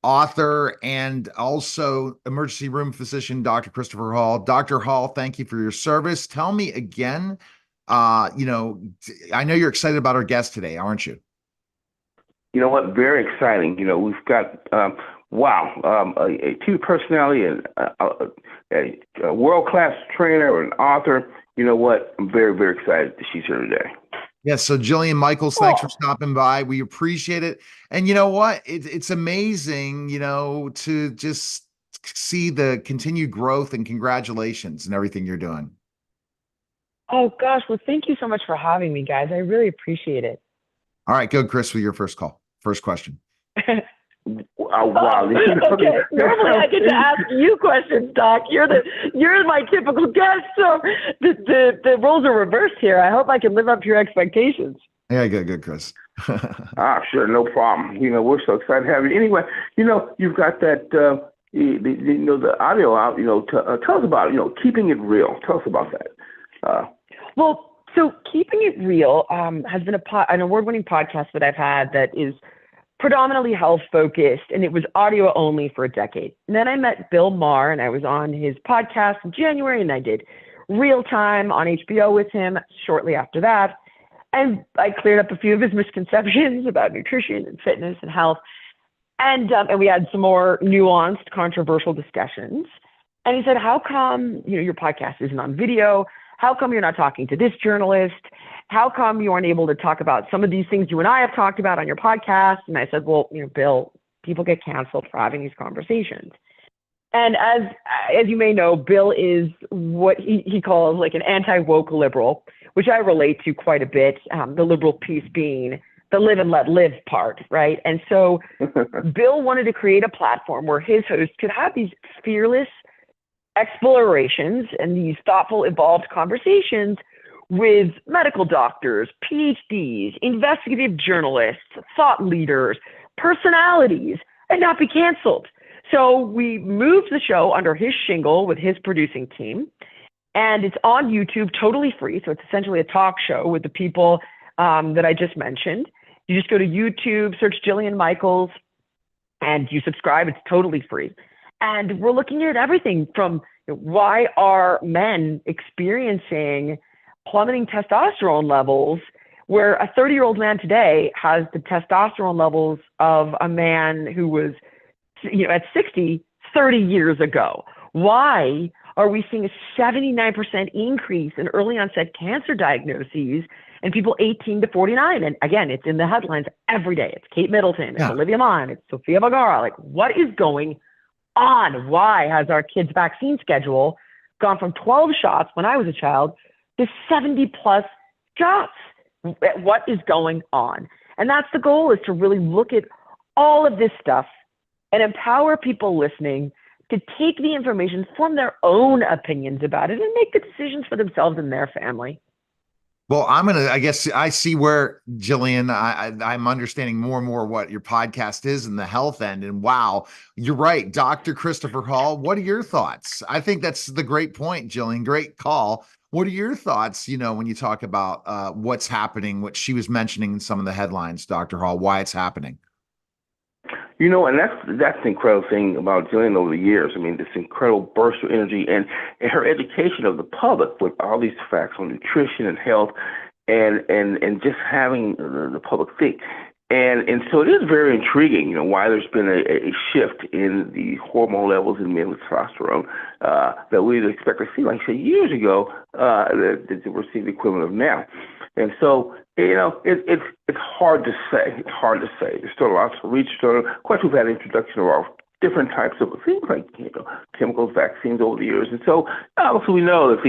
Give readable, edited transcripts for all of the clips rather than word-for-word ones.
author, and also emergency room physician, Dr. Christopher Hall. Dr. Hall, thank you for your service. Tell me again, I know you're excited about our guest today, aren't you? You know what? Very exciting. We've got a TV personality and a world class trainer and author. You know what? I'm very, very excited that she's here today. Yes. So Jillian Michaels, thanks for Oh, stopping by. We appreciate it. And you know what? It's amazing, to just see the continued growth, and congratulations and everything you're doing. oh gosh. Well, thank you so much for having me, guys. I really appreciate it. All right, go, Chris, with your first question. Oh wow! Okay. Normally I get to ask you questions, Doc. You're my typical guest, so the roles are reversed here. I hope I can live up to your expectations. Yeah, good, Chris. Sure, no problem. We're so excited to have you. Anyway, you've got that, the audio out. Tell us about keeping it real. Tell us about that. Well, so Keeping It Real has been an award-winning podcast that I've had that is predominantly health focused, and it was audio only for a decade. And then I met Bill Maher, and I was on his podcast in January, and I did Real Time on HBO with him shortly after that. And I cleared up a few of his misconceptions about nutrition and fitness and health. And we had some more nuanced, controversial discussions. And he said, how come, your podcast isn't on video? How come you're not talking to this journalist? How come you aren't able to talk about some of these things you and I have talked about on your podcast? And I said, well, Bill, people get canceled for having these conversations. And as you may know, Bill is what he calls like an anti-woke liberal, which I relate to quite a bit, the liberal piece being the live and let live part, right? And so Bill wanted to create a platform where his hosts could have these fearless explorations and these thoughtful, evolved conversations with medical doctors, PhDs, investigative journalists, thought leaders, personalities, and not be canceled. So we moved the show under his shingle with his producing team, and it's on YouTube totally free. So it's essentially a talk show with the people that I just mentioned. You just go to YouTube, search Jillian Michaels, and you subscribe. It's totally free. And we're looking at everything from why are men experiencing plummeting testosterone levels, where a 30-year-old man today has the testosterone levels of a man who was, at 60, 30 years ago. Why are we seeing a 79% increase in early onset cancer diagnoses in people 18 to 49? And again, it's in the headlines every day. It's Kate Middleton, it's Olivia Munn, it's Sofia Vergara. Like, what is going on? Why has our kids' vaccine schedule gone from 12 shots when I was a child to 70 plus shots? What is going on? And that's the goal, is to really look at all of this stuff and empower people listening to take the information, form their own opinions about it, and make the decisions for themselves and their family. Well, I guess I see where, Jillian, I'm understanding more and more what your podcast is in the health end. And wow, you're right. Dr. Christopher Hall, what are your thoughts? I think that's the great point, Jillian. Great call. What are your thoughts, when you talk about what's happening, what she was mentioning in some of the headlines, Dr. Hall, why it's happening? And that's the incredible thing about Jillian over the years. I mean, this incredible burst of energy and her education of the public with all these facts on nutrition and health, and just having the public think. And so it is very intriguing, why there's been a shift in the hormone levels in men with testosterone that we'd expect to see, like I said, years ago, that we're seeing the equivalent of now. And so, it's hard to say. It's hard to say. There's still lots of research. Of course, we've had introduction of all different types of things like, chemicals, vaccines over the years. And so, obviously, we know that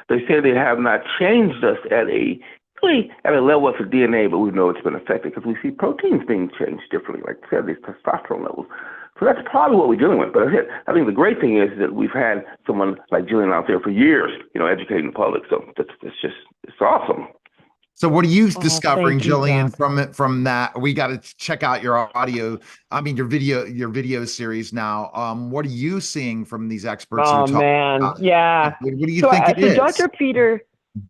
they say they have not changed us at a level of the DNA, but we know it's been affected because we see proteins being changed differently, like I said, these testosterone levels. So that's probably what we're dealing with. But I think the great thing is that we've had someone like Jillian out there for years, educating the public. So it's awesome. So what are you discovering, Thank you, Jillian, Doc. from that? We got to check out your your video series now. What are you seeing from these experts that are Oh talking man, about it? yeah. What do you So, think it so is? Dr. Peter,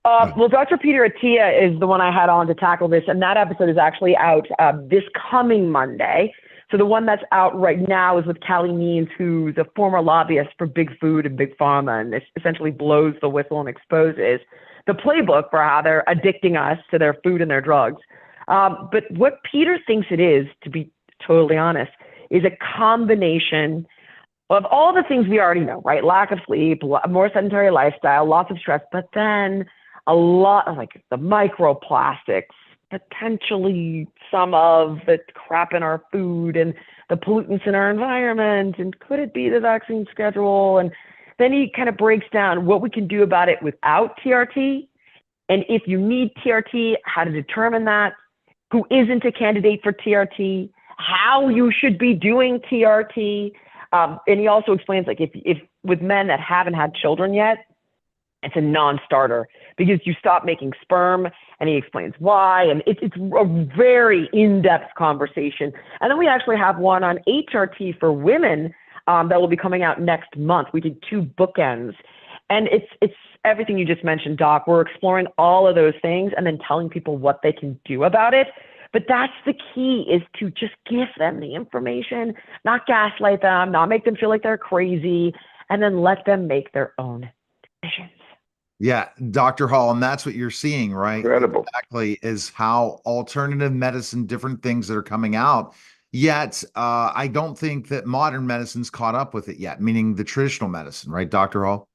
Dr. Peter Attia is the one I had on to tackle this, and that episode is actually out this coming Monday. So the one that's out right now is with Callie Means, who's a former lobbyist for Big Food and Big Pharma, and it essentially blows the whistle and exposes the playbook for how they're addicting us to their food and their drugs. But what Peter thinks it is, to be totally honest, is a combination of all the things we already know, right? Lack of sleep, more sedentary lifestyle, lots of stress, but then a lot of like the microplastics, potentially some of the crap in our food and the pollutants in our environment. And could it be the vaccine schedule? And then he kind of breaks down what we can do about it without TRT. And if you need TRT, how to determine that, who isn't a candidate for TRT, how you should be doing TRT. And he also explains, like, if with men that haven't had children yet, it's a non-starter because you stop making sperm, and he explains why. And it's a very in-depth conversation. And then we actually have one on HRT for women that will be coming out next month. We did 2 bookends, and it's everything you just mentioned, Doc. We're exploring all of those things and then telling people what they can do about it. But that's the key, is to just give them the information, not gaslight them, not make them feel like they're crazy, and then let them make their own decisions. Yeah, Dr. Hall, and that's what you're seeing, right? Incredible. Exactly, is how alternative medicine, different things that are coming out. Yet, I don't think that modern medicine's caught up with it yet, meaning the traditional medicine, right, Dr. Hall?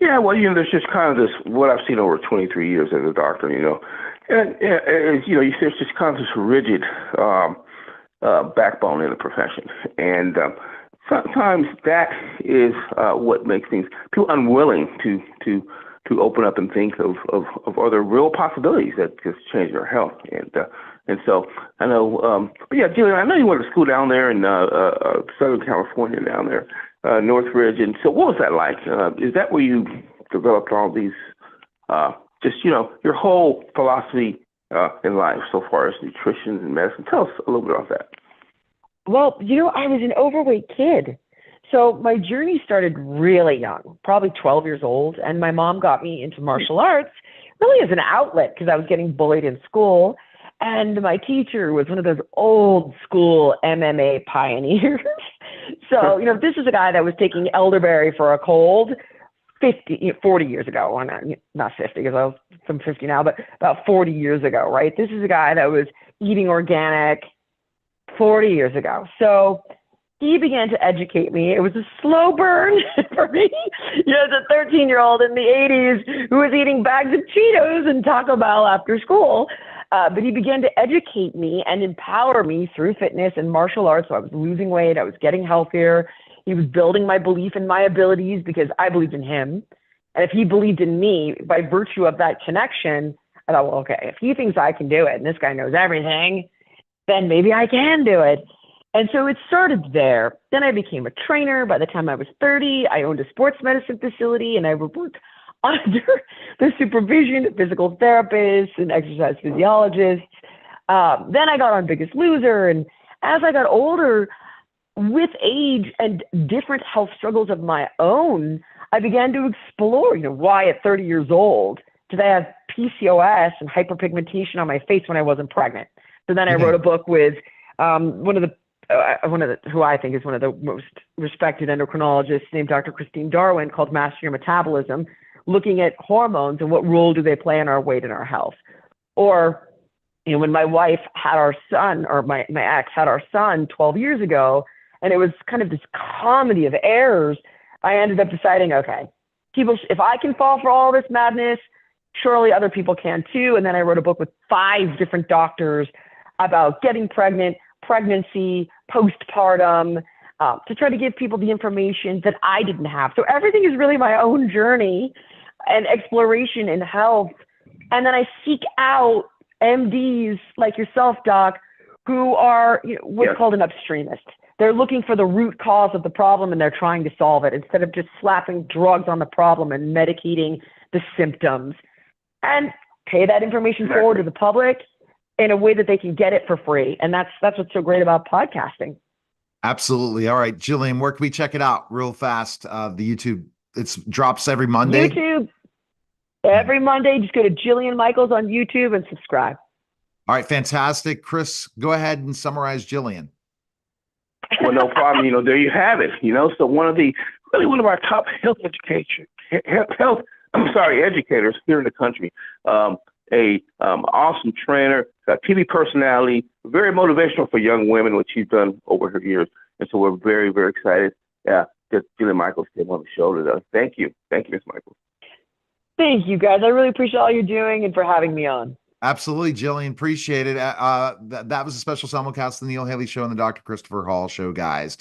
Yeah, well, there's just kind of this, what I've seen over 23 years as a doctor, and there's just kind of this rigid backbone in the profession. And sometimes that is what makes people unwilling to open up and think of other real possibilities that just change their health. And so I know, but yeah, Jillian, I know you went to school down there in Southern California, down there, Northridge. And so what was that like? Is that where you developed all these, your whole philosophy in life so far as nutrition and medicine? Tell us a little bit about that. Well, I was an overweight kid. So my journey started really young, probably 12 years old. And my mom got me into martial arts really as an outlet because I was getting bullied in school. And my teacher was one of those old school MMA pioneers. So, this is a guy that was taking elderberry for a cold 40 years ago. Well, not 50 because I'm 50 now, but about 40 years ago, right? This is a guy that was eating organic 40 years ago. So he began to educate me. It was a slow burn for me. As a 13-year-old in the 80s who was eating bags of Cheetos and Taco Bell after school. But he began to educate me and empower me through fitness and martial arts. So I was losing weight. I was getting healthier. He was building my belief in my abilities because I believed in him. And if he believed in me, by virtue of that connection, I thought, well, okay, if he thinks I can do it and this guy knows everything, then maybe I can do it. And so it started there. Then I became a trainer. By the time I was 30, I owned a sports medicine facility, and I worked under the supervision of physical therapists and exercise physiologists. Then I got on Biggest Loser. And as I got older, with age and different health struggles of my own, I began to explore, why at 30 years old did I have PCOS and hyperpigmentation on my face when I wasn't pregnant? So then I wrote a book with one of the who I think is one of the most respected endocrinologists named Dr. Christine Darwin, called Master Your Metabolism, looking at hormones and what role do they play in our weight and our health. Or, when my wife had our son, or my ex had our son 12 years ago, and it was kind of this comedy of errors, I ended up deciding, okay, if I can fall for all this madness, surely other people can too. And then I wrote a book with 5 different doctors about getting pregnant, pregnancy, postpartum, to try to give people the information that I didn't have. So everything is really my own journey and exploration in health. And then I seek out MDs like yourself, Doc, who are what's called an upstreamist. They're looking for the root cause of the problem and they're trying to solve it instead of just slapping drugs on the problem and medicating the symptoms. And pay that information forward to the public in a way that they can get it for free. And that's what's so great about podcasting. Absolutely. All right, Jillian, where can we check it out real fast? The YouTube, it drops every Monday. YouTube, every Monday. Just go to Jillian Michaels on YouTube and subscribe. All right, fantastic. Chris, go ahead and summarize Jillian. Well, no problem. There you have it. So one of our top educators here in the country, awesome trainer, a TV personality, very motivational for young women, which she's done over her years. And so we're very, very excited that Jillian Michaels came on the show today. Thank you. Thank you, Ms. Michaels. Thank you, guys. I really appreciate all you're doing and for having me on. Absolutely, Jillian. Appreciate it. That was a special simulcast of the Neil Haley Show and the Dr. Christopher Hall Show, guys.